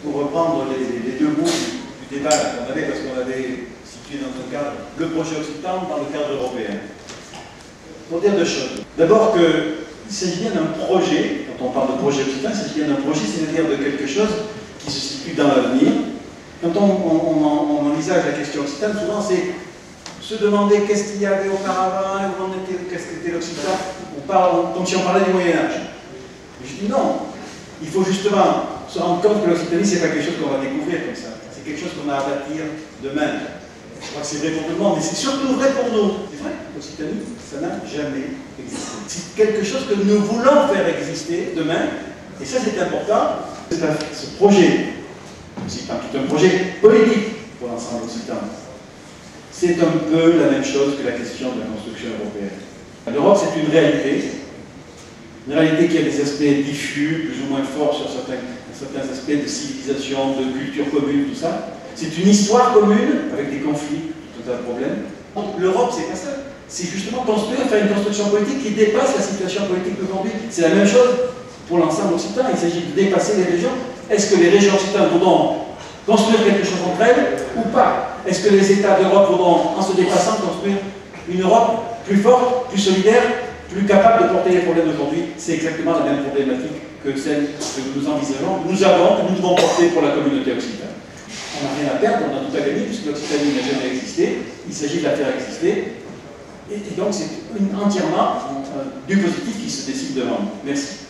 pour reprendre les deux bouts du débat qu'on avait, parce qu'on avait situé dans un cadre, le projet occitan dans le cadre européen. Pour dire deux choses. D'abord qu'il s'agit bien d'un projet, quand on parle de projet occitan, il s'agit bien d'un projet, c'est-à-dire de quelque chose qui se situe dans l'avenir. Quand on envisage la question occitane, souvent c'est se demander qu'est-ce qu'il y avait auparavant, qu'est-ce qu'était l'Occitan, on parle comme si on parlait du Moyen-Âge. Je dis non, il faut justement se rendre compte que l'Occitanie, c'est pas quelque chose qu'on va découvrir comme ça, c'est quelque chose qu'on a à bâtir demain. Je crois que c'est vrai pour tout le monde, mais c'est surtout vrai pour nous. C'est vrai, l'Occitanie, ça n'a jamais existé. C'est quelque chose que nous voulons faire exister demain, et ça c'est important. Ce projet occitan, qui est un projet politique pour l'ensemble occitan, c'est un peu la même chose que la question de la construction européenne. L'Europe, c'est une réalité qui a des aspects diffus, plus ou moins forts sur certains aspects de civilisation, de culture commune, tout ça. C'est une histoire commune, avec des conflits, tout un tas de problèmes. Donc l'Europe, c'est pas ça. C'est justement faire une construction politique qui dépasse la situation politique d'aujourd'hui. C'est la même chose pour l'ensemble occitan. Il s'agit de dépasser les régions. Est-ce que les régions occitanes voudront construire quelque chose entre elles ou pas? Est-ce que les États d'Europe voudront, en se dépassant, construire une Europe plus forte, plus solidaire, plus capable de porter les problèmes d'aujourd'hui? C'est exactement la même problématique que celle que nous envisageons, que nous devons porter pour la communauté occitane. On n'a rien à perdre, on a tout à gagner, puisque l'Occitanie n'a jamais existé. Il s'agit de la faire exister. Et donc c'est entièrement du positif qui se décide devant nous. Merci.